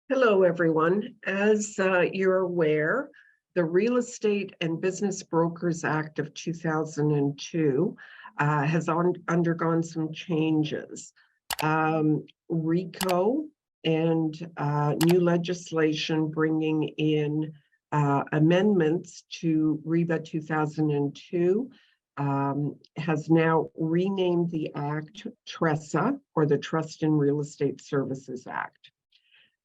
Hello, everyone. As you're aware, the Real Estate and Business Brokers Act of 2002 has undergone some changes. RICO and new legislation bringing in amendments to REBA 2002 has now renamed the act TRESA, or the Trust in Real Estate Services Act.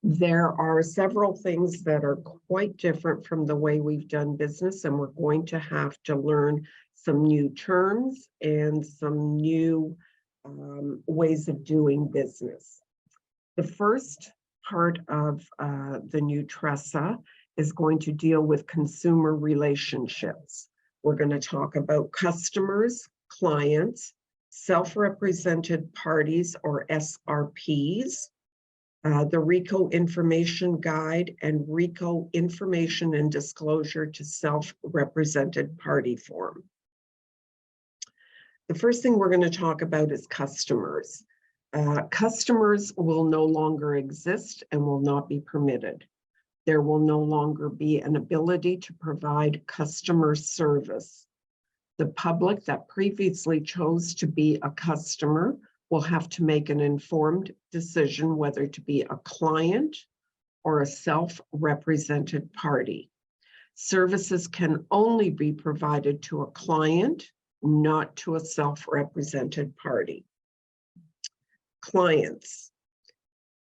There are several things that are quite different from the way we've done business, and we're going to have to learn some new terms and some new ways of doing business. The first part of the new TRESA is going to deal with consumer relationships. We're going to talk about customers, clients, self-represented parties or SRPs, the RICO Information Guide, and RICO Information and Disclosure to Self-Represented Party Form. The first thing we're going to talk about is customers. Customers will no longer exist and will not be permitted. There will no longer be an ability to provide customer service. The public that previously chose to be a customer will have to make an informed decision whether to be a client or a self-represented party. Services can only be provided to a client, not to a self-represented party. Clients.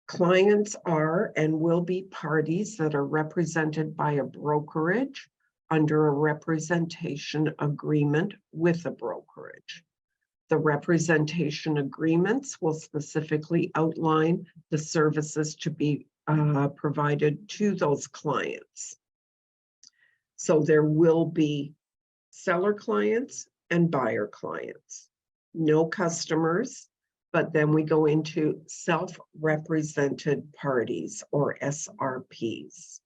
Clients are and will be parties that are represented by a brokerage under a representation agreement with a brokerage. The representation agreements will specifically outline the services to be provided to those clients. So there will be seller clients and buyer clients, no customers, but then we go into self-represented parties or SRPs.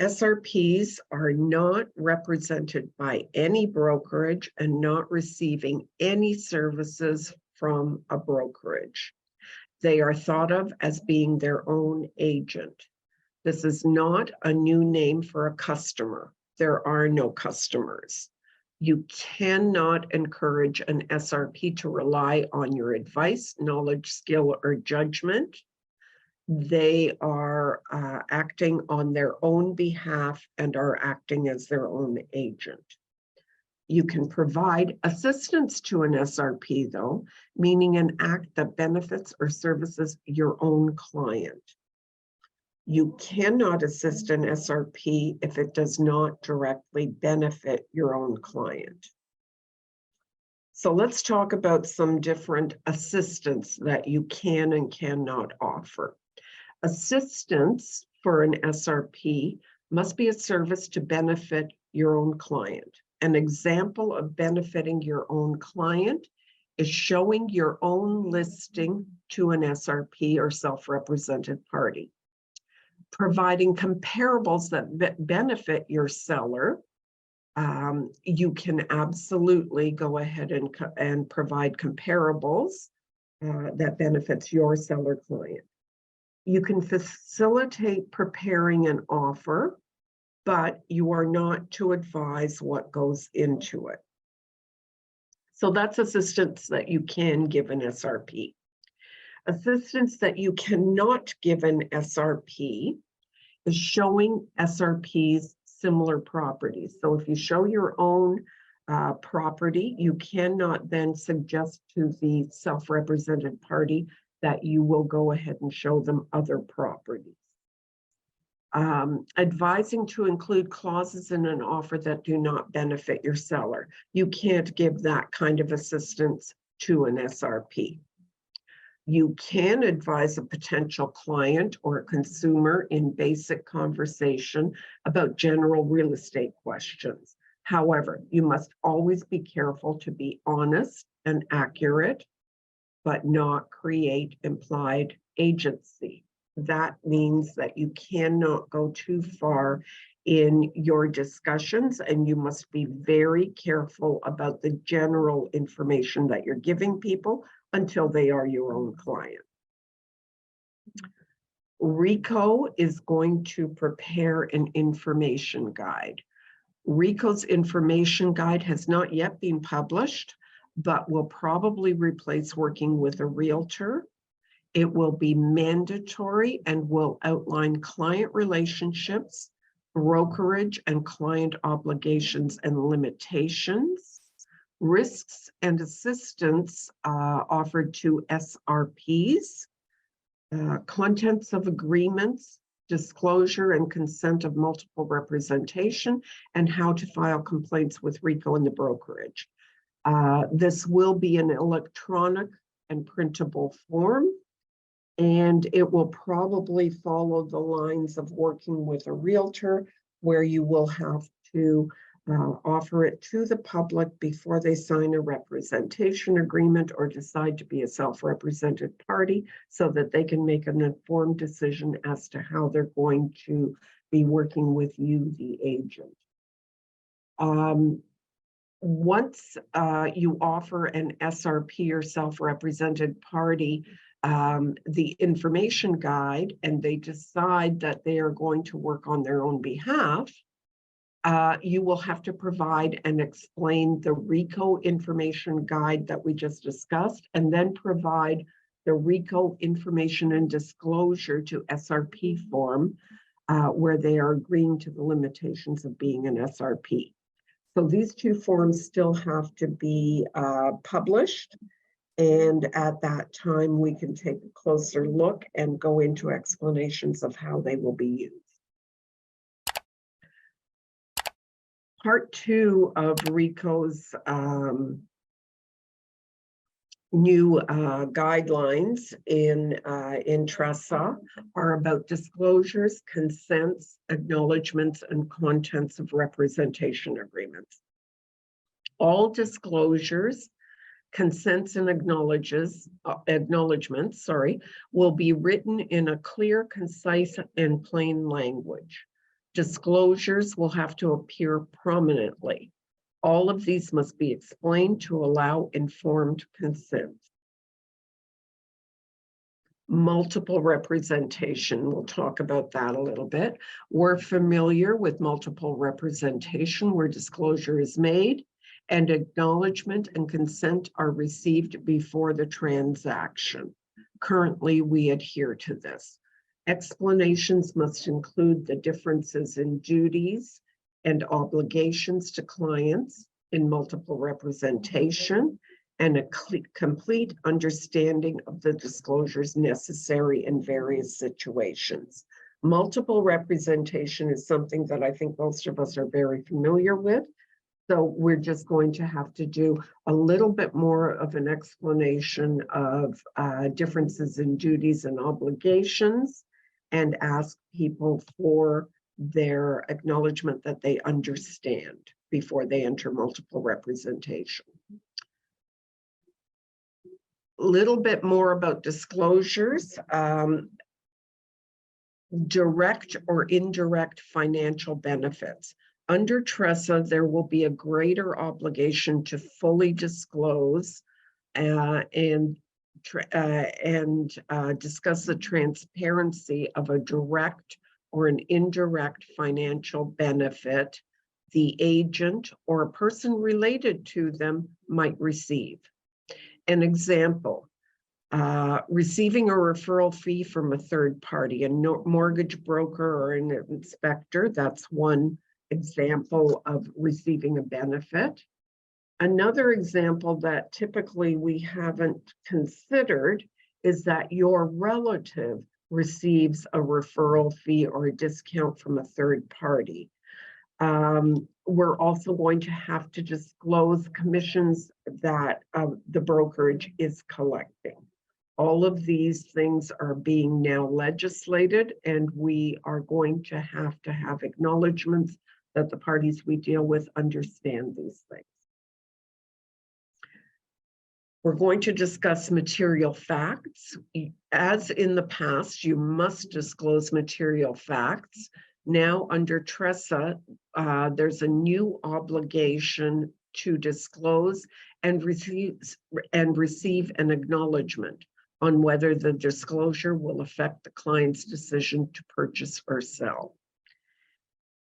SRPs are not represented by any brokerage and not receiving any services from a brokerage. They are thought of as being their own agent. This is not a new name for a customer. There are no customers. You cannot encourage an SRP to rely on your advice, knowledge, skill, or judgment. They are acting on their own behalf and are acting as their own agent. You can provide assistance to an SRP, though, meaning an act that benefits or services your own client. You cannot assist an SRP if it does not directly benefit your own client. So let's talk about some different assistance that you can and cannot offer. Assistance for an SRP must be a service to benefit your own client. An example of benefiting your own client is showing your own listing to an SRP or self-represented party. Providing comparables that benefit your seller, you can absolutely go ahead and provide comparables that benefits your seller client. You can facilitate preparing an offer, but you are not to advise what goes into it. So that's assistance that you can give an SRP. Assistance that you cannot give an SRP is showing SRPs similar properties. So if you show your own property, you cannot then suggest to the self-represented party that you will go ahead and show them other properties. Advising to include clauses in an offer that do not benefit your seller. You can't give that kind of assistance to an SRP. You can advise a potential client or a consumer in basic conversation about general real estate questions. However, you must always be careful to be honest and accurate, but not create implied agency. That means that you cannot go too far in your discussions, and you must be very careful about the general information that you're giving people until they are your own client. Rico is going to prepare an information guide. Rico's information guide has not yet been published, but will probably replace working with a realtor. It will be mandatory and will outline client relationships, brokerage and client obligations and limitations, risks and assistance offered to SRPs, contents of agreements, disclosure and consent of multiple representation, and how to file complaints with Rico and the brokerage. This will be an electronic and printable form, and it will probably follow the lines of working with a realtor, where you will have to offer it to the public before they sign a representation agreement or decide to be a self-represented party, so that they can make an informed decision as to how they're going to be working with you, the agent. Once you offer an SRP or self-represented party the information guide, and they decide that they are going to work on their own behalf, you will have to provide and explain the Rico information guide that we just discussed, and then provide the Rico information and disclosure to SRP form, where they are agreeing to the limitations of being an SRP. So these two forms still have to be published, and at that time we can take a closer look and go into explanations of how they will be used. Part 2 of Rico's new guidelines in TRESA are about disclosures, consents, acknowledgements, and contents of representation agreements. All disclosures, consents, and acknowledgements, will be written in a clear, concise, and plain language. Disclosures will have to appear prominently. All of these must be explained to allow informed consent. Multiple representation, we'll talk about that a little bit. We're familiar with multiple representation, where disclosure is made and acknowledgement and consent are received before the transaction. Currently, we adhere to this. Explanations must include the differences in duties and obligations to clients in multiple representation, and a complete understanding of the disclosures necessary in various situations. Multiple representation is something that I think most of us are very familiar with. So we're just going to have to do a little bit more of an explanation of differences in duties and obligations, and ask people for their acknowledgement that they understand before they enter multiple representation. A little bit more about disclosures. Direct or indirect financial benefits. Under TRESA, there will be a greater obligation to fully disclose and discuss the transparency of a direct or an indirect financial benefit the agent or a person related to them might receive. An example, receiving a referral fee from a third party, a mortgage broker or an inspector. That's one example of receiving a benefit. Another example that typically we haven't considered is that your relative receives a referral fee or a discount from a third party. We're also going to have to disclose commissions that the brokerage is collecting. All of these things are being now legislated, and we are going to have acknowledgements that the parties we deal with understand these things. We're going to discuss material facts. As in the past, you must disclose material facts. Now, under TRESA, there's a new obligation to disclose and receive an acknowledgement. on whether the disclosure will affect the client's decision to purchase or sell.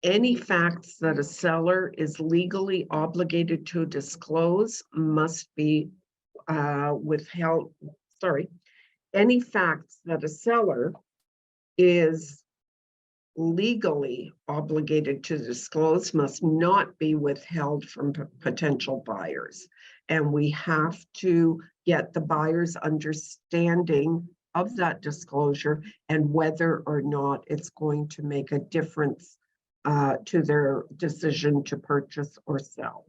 Any facts that a seller is legally obligated to disclose must be withheld. Any facts that a seller is legally obligated to disclose must not be withheld from potential buyers. And we have to get the buyer's understanding of that disclosure and whether or not it's going to make a difference to their decision to purchase or sell.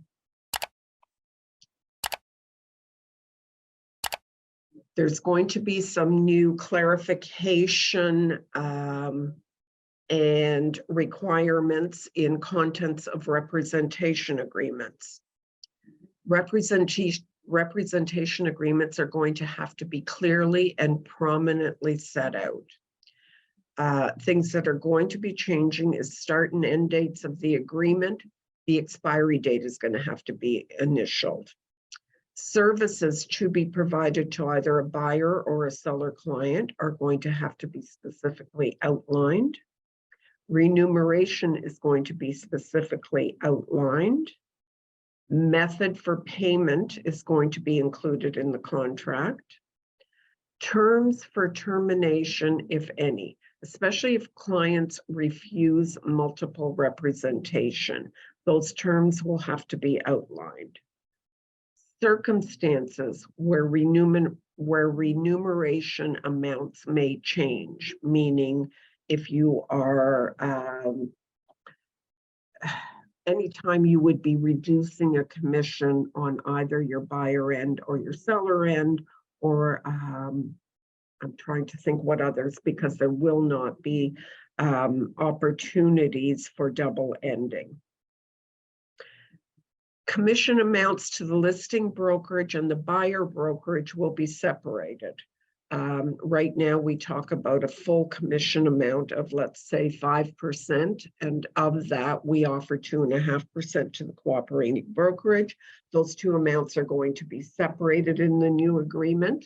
There's going to be some new clarification and requirements in contents of representation agreements. Representation agreements are going to have to be clearly and prominently set out. Things that are going to be changing is start and end dates of the agreement. The expiry date is going to have to be initialed. Services to be provided to either a buyer or a seller client are going to have to be specifically outlined. Remuneration is going to be specifically outlined. Method for payment is going to be included in the contract. Terms for termination, if any, especially if clients refuse multiple representation, those terms will have to be outlined. Circumstances where remuneration amounts may change, meaning if you are, anytime you would be reducing a commission on either your buyer end or your seller end, or I'm trying to think what others, because there will not be opportunities for double ending. Commission amounts to the listing brokerage and the buyer brokerage will be separated. Right now, we talk about a full commission amount of, let's say, 5%, and of that, we offer 2.5% to the cooperating brokerage. Those two amounts are going to be separated in the new agreement.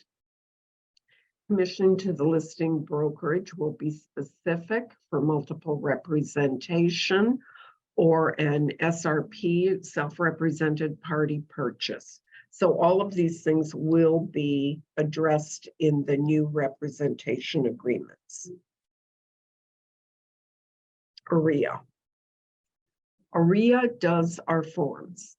Commission to the listing brokerage will be specific for multiple representation or an SRP, self-represented party purchase. So all of these things will be addressed in the new representation agreements. REA. REA does our forms.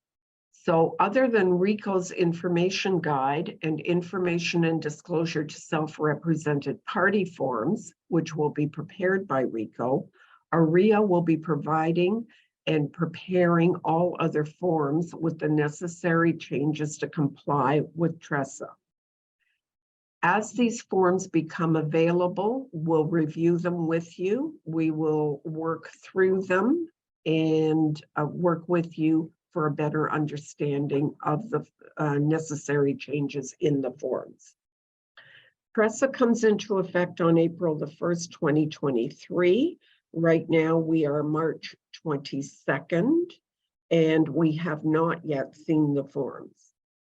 So other than Ricos information guide and information and disclosure to self-represented party forms, which will be prepared by Rico, REA will be providing and preparing all other forms with the necessary changes to comply with TRESA. As these forms become available, we'll review them with you. We will work through them and work with you for a better understanding of the necessary changes in the forms. TRESA comes into effect on April the 1st, 2023. Right now, we are March 22nd, and we have not yet seen the forms.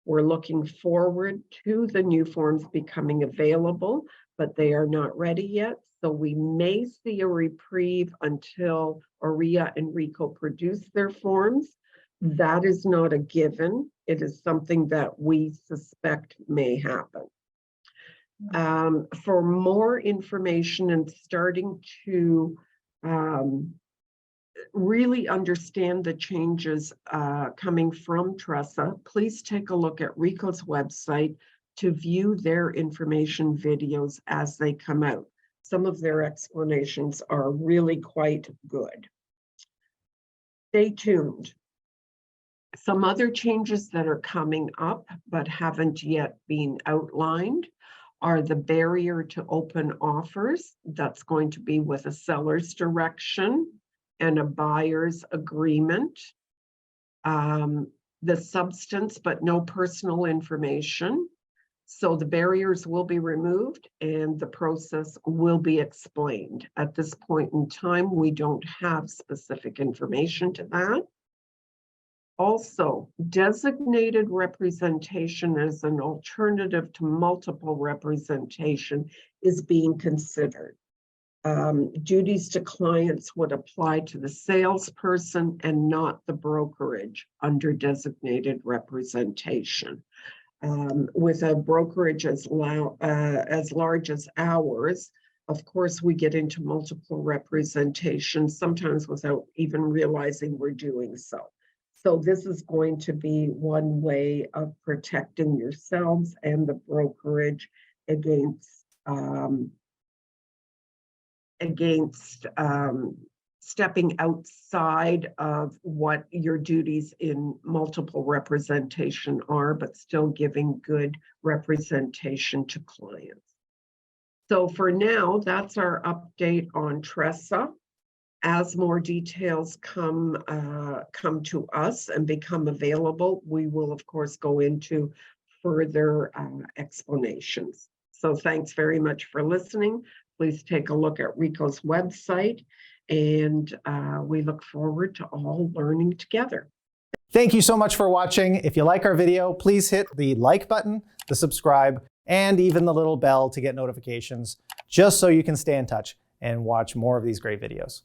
We're looking forward to the new forms becoming available, but they are not ready yet. So we may see a reprieve until REA and Rico produce their forms. That is not a given. It is something that we suspect may happen. For more information and starting to really understand the changes coming from TRESA, please take a look at Rico's website to view their information videos as they come out. Some of their explanations are really quite good. Stay tuned. Some other changes that are coming up but haven't yet been outlined are the barrier to open offers. That's going to be with a seller's direction and a buyer's agreement. The substance, but no personal information. So the barriers will be removed and the process will be explained. At this point in time, we don't have specific information to that. Also, designated representation as an alternative to multiple representation is being considered. Duties to clients would apply to the salesperson and not the brokerage under designated representation. With a brokerage as large as ours, of course, we get into multiple representation, sometimes without even realizing we're doing so. So this is going to be one way of protecting yourselves and the brokerage against stepping outside of what your duties in multiple representation are, but still giving good representation to clients. So for now, that's our update on TRESA. As more details come to us and become available, we will, of course, go into further explanations. So thanks very much for listening. Please take a look at Ricos' website, and we look forward to all learning together. Thank you so much for watching. If you like our video, please hit the like button, the subscribe, and even the little bell to get notifications, just so you can stay in touch and watch more of these great videos.